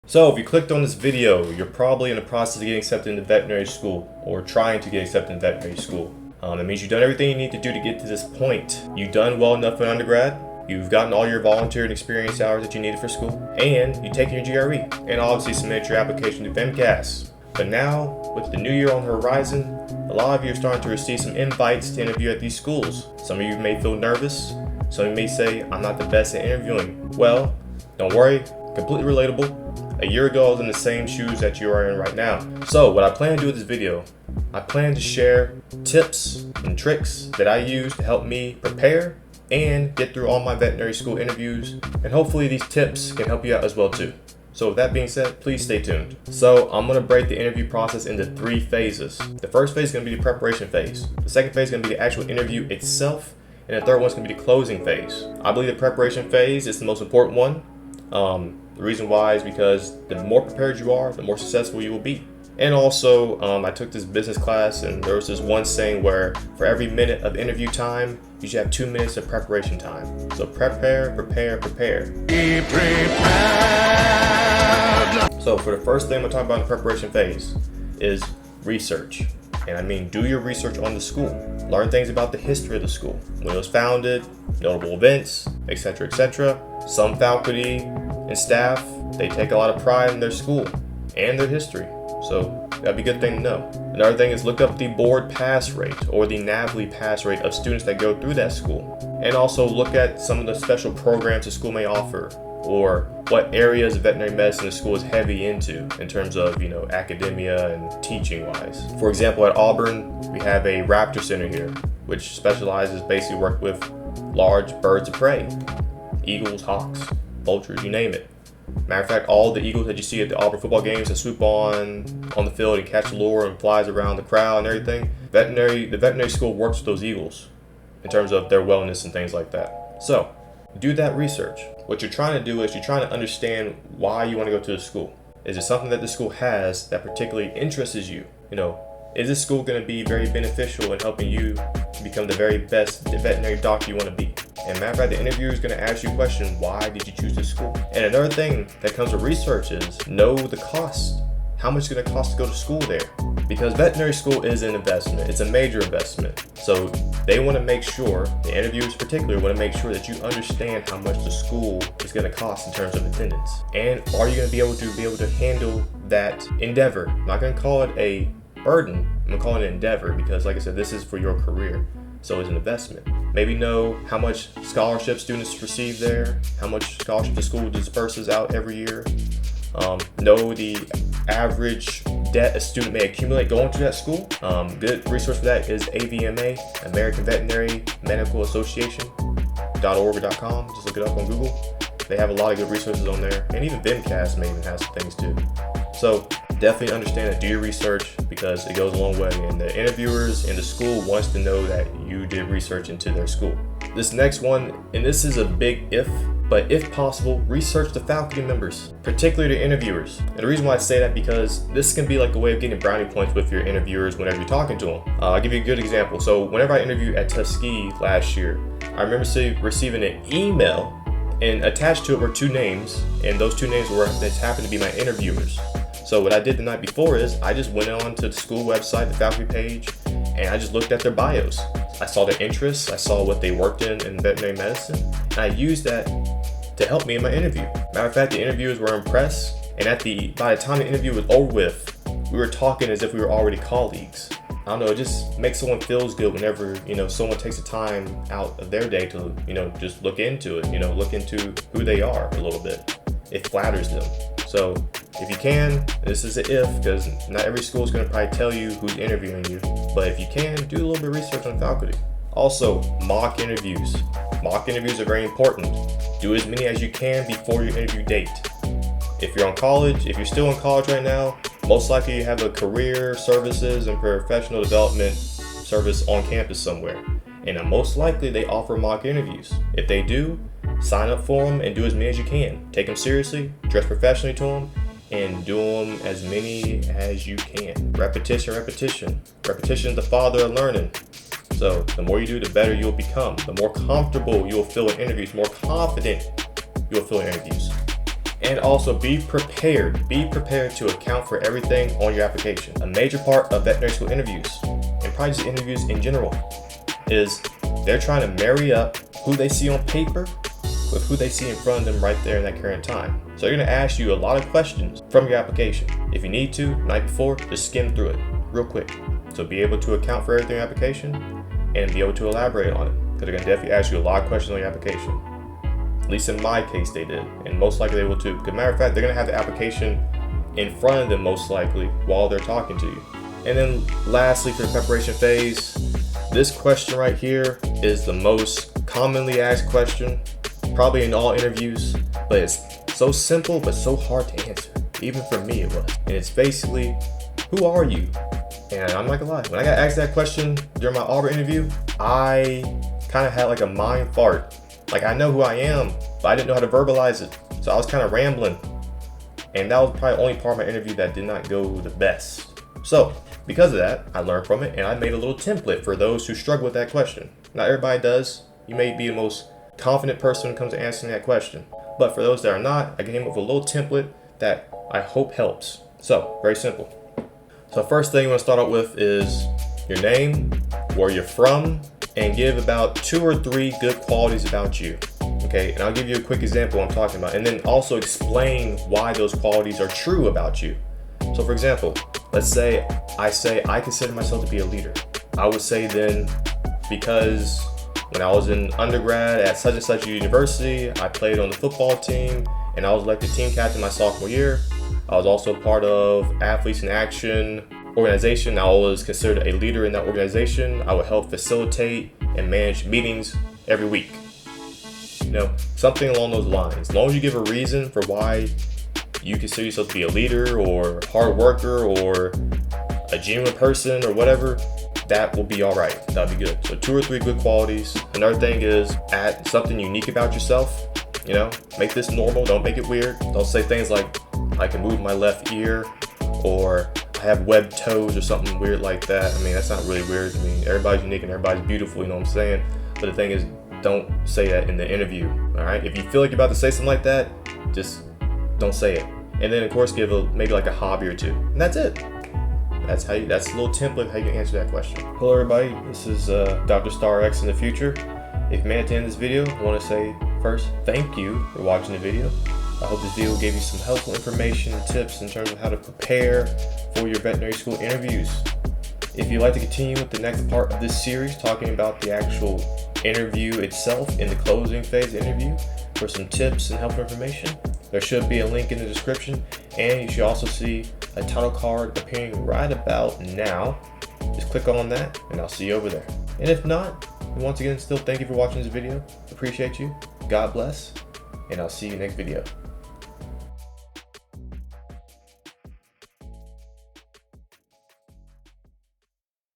So if you clicked on this video, you're probably in the process of getting accepted into veterinary school or trying to get accepted into veterinary school. It means you've done everything you need to do to get to this point. You've done well enough in undergrad, you've gotten all your volunteer and experience hours that you needed for school, and you've taken your GRE, and obviously submitted your application to VMCAS. But now, with the new year on the horizon, a lot of you are starting to receive some invites to interview at these schools. Some of you may feel nervous, some of you may say, I'm not the best at interviewing. Well, don't worry, completely relatable. A year ago, I was in the same shoes that you are in right now. So what I plan to do with this video, I plan to share tips and tricks that I use to help me prepare and get through all my veterinary school interviews. And hopefully these tips can help you out as well too. So with that being said, please stay tuned. So I'm gonna break the interview process into 3 phases. The first phase is gonna be the preparation phase. The second phase is gonna be the actual interview itself. And the third one is gonna be the closing phase. I believe the preparation phase is the most important one. The reason why is because the more prepared you are, the more successful you will be. And also, I took this business class and there was this one saying where for every minute of interview time, you should have 2 minutes of preparation time. So prepare, prepare, prepare. Be prepared. So for the first thing I'm gonna talk about in the preparation phase is research. And I mean, do your research on the school. Learn things about the history of the school, when it was founded, notable events, etc., etc. Some faculty and staff, they take a lot of pride in their school and their history. So that'd be a good thing to know. Another thing is look up the board pass rate or the NAVLE pass rate of students that go through that school. And also look at some of the special programs the school may offer or what areas of veterinary medicine the school is heavy into in terms of, academia and teaching wise. For example, at Auburn, we have a raptor center here, which specializes basically work with large birds of prey, eagles, hawks, vultures, you name it. Matter of fact, all the eagles that you see at the Auburn football games that swoop on the field and catch the lure and flies around the crowd and everything, the veterinary school works with those eagles in terms of their wellness and things like that. So do that research. What you're trying to do is you're trying to understand why you want to go to the school. Is it something that the school has that particularly interests you? Is this school going to be very beneficial in helping you become the very best veterinary doctor you want to be? And matter of fact, the interviewer is going to ask you a question, why did you choose this school? And another thing that comes with research is know the cost. How much is it going to cost to go to school there? Because veterinary school is an investment. It's a major investment. So they want to make sure, the interviewers particularly want to make sure that you understand how much the school is going to cost in terms of attendance. And are you going to be able to handle that endeavor? I'm not going to call it a burden. I'm going to call it an endeavor because, like I said, this is for your career. So it's an investment. Maybe know how much scholarship students receive there, how much scholarship the school disperses out every year. Know the average debt a student may accumulate going to that school. Good resource for that is AVMA, American Veterinary Medical Association.org or .com. Just look it up on Google. They have a lot of good resources on there, and even VMCAS may even have some things too. So definitely understand that, do your research because it goes a long way, and the interviewers in the school wants to know that you did research into their school. This next one, and this is a big if, but if possible, research the faculty members, particularly the interviewers. And the reason why I say that because this can be like a way of getting brownie points with your interviewers whenever you're talking to them. I'll give you a good example. So whenever I interviewed at Tuskegee last year, I remember receiving an email, and attached to it were 2 names, and those 2 names that happened to be my interviewers. So what I did the night before is I just went on to the school website, the faculty page, and I just looked at their bios. I saw their interests, I saw what they worked in veterinary medicine, and I used that to help me in my interview. Matter of fact, the interviewers were impressed, and by the time the interview was over with, we were talking as if we were already colleagues. I don't know, it just makes someone feels good whenever, someone takes the time out of their day to, just look into it, look into who they are a little bit. It flatters them. So if you can, this is an if, because not every school is going to probably tell you who's interviewing you, but if you can, do a little bit of research on faculty. Also, mock interviews. Mock interviews are very important. Do as many as you can before your interview date. If you're still in college right now, most likely you have a career services and professional development service on campus somewhere. And most likely they offer mock interviews. If they do, sign up for them and do as many as you can. Take them seriously, dress professionally to them, and do them as many as you can. Repetition, repetition. Repetition is the father of learning. So the more you do, the better you'll become. The more comfortable you'll feel in interviews, the more confident you'll feel in interviews. And also be prepared. Be prepared to account for everything on your application. A major part of veterinary school interviews, and probably just interviews in general, is they're trying to marry up who they see on paper with who they see in front of them right there in that current time. So they're going to ask you a lot of questions from your application. If you need to, the night before, just skim through it real quick. So be able to account for everything in your application and be able to elaborate on it. Because they're going to definitely ask you a lot of questions on your application. At least in my case they did, and most likely they will too. Because matter of fact, they're going to have the application in front of them most likely while they're talking to you. And then lastly, for the preparation phase, this question right here is the most commonly asked question, probably in all interviews, but it's so simple but so hard to answer. Even for me it was. And it's basically, who are you? And I'm not gonna lie, when I got asked that question during my Auburn interview, I kind of had like a mind fart. Like, I know who I am, but I didn't know how to verbalize it. So I was kind of rambling. And that was probably the only part of my interview that did not go the best. So because of that, I learned from it and I made a little template for those who struggle with that question. Not everybody does. You may be the most confident person when it comes to answering that question. But for those that are not, I came up with a little template that I hope helps. So, very simple. So first thing you want to start out with is your name, where you're from, and give about 2 or 3 good qualities about you. Okay, and I'll give you a quick example of what I'm talking about, and then also explain why those qualities are true about you. So for example, let's say I consider myself to be a leader. I would say then, because when I was in undergrad at such and such a university, I played on the football team and I was elected team captain my sophomore year. I was also part of Athletes in Action organization. I was considered a leader in that organization. I would help facilitate and manage meetings every week. You know, something along those lines. As long as you give a reason for why you consider yourself to be a leader or hard worker or a genuine person or whatever, that will be all right. That'll be good. So 2 or 3 good qualities. Another thing is add something unique about yourself. You know, make this normal. Don't make it weird. Don't say things like, I can move my left ear, or I have webbed toes, or something weird like that. I mean, that's not really weird. I mean, everybody's unique and everybody's beautiful, you know what I'm saying? But the thing is, don't say that in the interview, all right? If you feel like you're about to say something like that, just don't say it. And then of course, give maybe like a hobby or 2. And that's it. That's a little template how you can answer that question. Hello everybody, this is Dr.StarRx in the future. If you made it to the end of this video, I want to say first, thank you for watching the video. I hope this video gave you some helpful information and tips in terms of how to prepare for your veterinary school interviews. If you'd like to continue with the next part of this series, talking about the actual interview itself in the closing phase of the interview, for some tips and helpful information, there should be a link in the description, and you should also see a title card appearing right about now. Just click on that and I'll see you over there. And if not, once again, still thank you for watching this video. Appreciate you. God bless, and I'll see you next video.